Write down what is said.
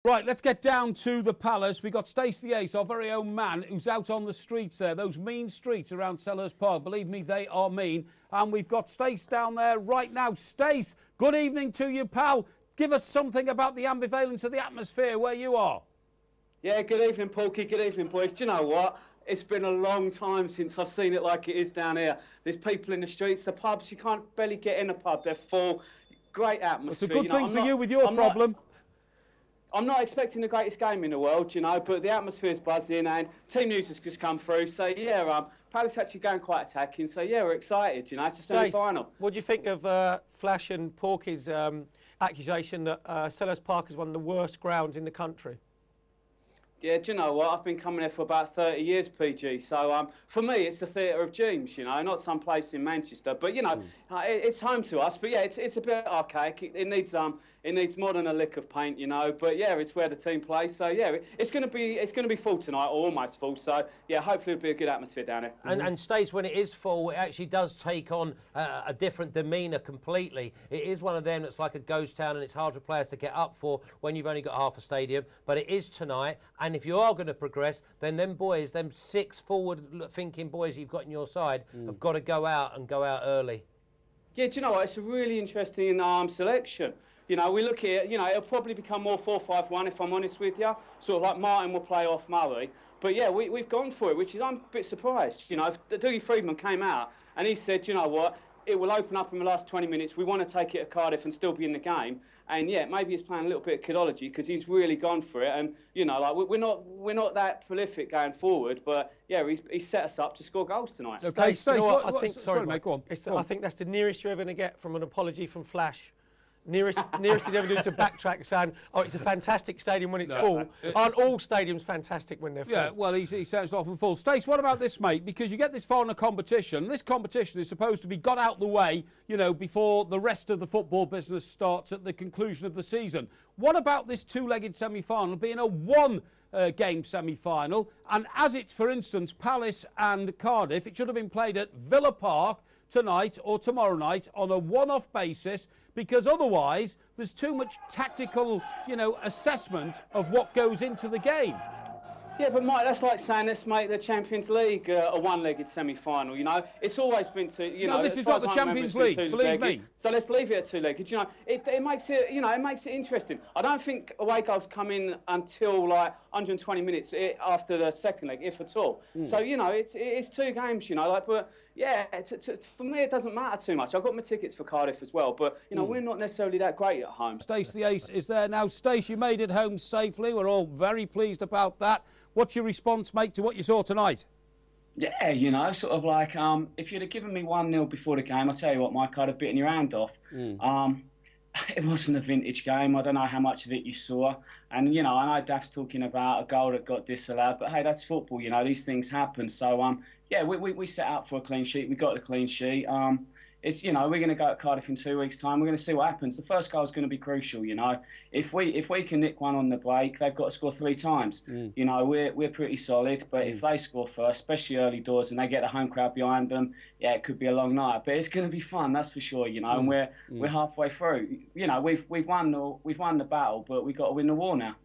Right, let's get down to the Palace. We've got Stace The Ace, our very own man, who's out on the streets there, those mean streets around Selhurst Park. Believe me, they are mean. And we've got Stace down there right now. Stace, good evening to you, pal. Give us something about the ambivalence of the atmosphere where you are. Yeah, good evening, Porky. Good evening, boys. Do you know what? It's been a long time since I've seen it like it is down here. There's people in the streets, the pubs, you can't barely get in a pub. They're full. Great atmosphere. It's a good thing for you with your problem. I'm not expecting the greatest game in the world, you know, but the atmosphere's buzzing and team news has just come through. So, yeah, Palace actually going quite attacking. So, yeah, we're excited, you know, it's a semi-final. What do you think of Flash and Porky's accusation that Selhurst Park is one of the worst grounds in the country? Yeah, do you know what? I've been coming here for about 30 years, PG. So for me, it's the Theatre of Dreams, you know, not some place in Manchester. But, you know, it's home to us. But, yeah, it's a bit archaic. It needs more than a lick of paint, you know. But, yeah, it's where the team plays. So, yeah, it's going to be full tonight, or almost full. So, yeah, hopefully it'll be a good atmosphere down here. And Stace, when it is full, it actually does take on a different demeanour completely. It is one of them that's like a ghost town, and it's hard for players to get up for when you've only got half a stadium. But it is tonight. And if you are going to progress, then them boys, them six forward-thinking boys you've got on your side, have got to go out early. Yeah, do you know what? It's a really interesting selection. You know, we look at it, you know, it'll probably become more 4-5-1 if I'm honest with you. Sort of like Martin will play off Murray. But, yeah, we've gone for it, which is, I'm a bit surprised. You know, Dougie Freedman came out and he said, you know what, it will open up in the last 20 minutes. We want to take it to Cardiff and still be in the game. And, yeah, maybe he's playing a little bit of kidology because he's really gone for it. And, you know, like we're not that prolific going forward. But, yeah, he's set us up to score goals tonight. Okay, Stace, you know what? I think, sorry, mate, go on. I think that's the nearest you're ever going to get from an apology from Flash. Nearest he's ever doing to backtrack saying, oh, it's a fantastic stadium when it's full. Aren't all stadiums fantastic when they're full? Yeah, well, he sounds often full. Stace, what about this, mate? Because you get this far in a competition. This competition is supposed to be got out the way, you know, before the rest of the football business starts at the conclusion of the season. What about this two-legged semi-final being a one-game semi-final? And as it's, for instance, Palace and Cardiff, it should have been played at Villa Park tonight or tomorrow night on a one-off basis, because otherwise there's too much tactical, you know, assessment of what goes into the game. Yeah, but Mike, that's like saying let's make the Champions League a one-legged semi-final. You know, it's always been two. You know, no, this is not the Champions League. Believe me. So let's leave it at two-legged. You know, it makes it. You know, it makes it interesting. I don't think away goals come in until like 120 minutes after the second leg, if at all. So you know, it's two games. You know, like, but yeah, for me it doesn't matter too much. I've got my tickets for Cardiff as well, but you know, we're not necessarily that great at home. Stace The Ace is there now. Stace, you made it home safely. We're all very pleased about that. What's your response, mate, to what you saw tonight? Yeah, you know, sort of like, if you'd have given me 1-0 before the game, I'll tell you what, Mike, I'd have bitten your hand off. It wasn't a vintage game. I don't know how much of it you saw. And, you know, I know Daft's talking about a goal that got disallowed, but, hey, that's football, you know, these things happen. So, yeah, we set out for a clean sheet. We got the clean sheet. It's, you know, we're going to go to Cardiff in 2 weeks' time. We're going to see what happens. The first goal is going to be crucial, you know. If we can nick one on the break, they've got to score 3 times. You know, we're pretty solid, but if they score first, especially early doors, and they get the home crowd behind them, yeah, it could be a long night. But it's going to be fun, that's for sure, you know. And we're halfway through. You know, we've won the battle, but we've got to win the war now.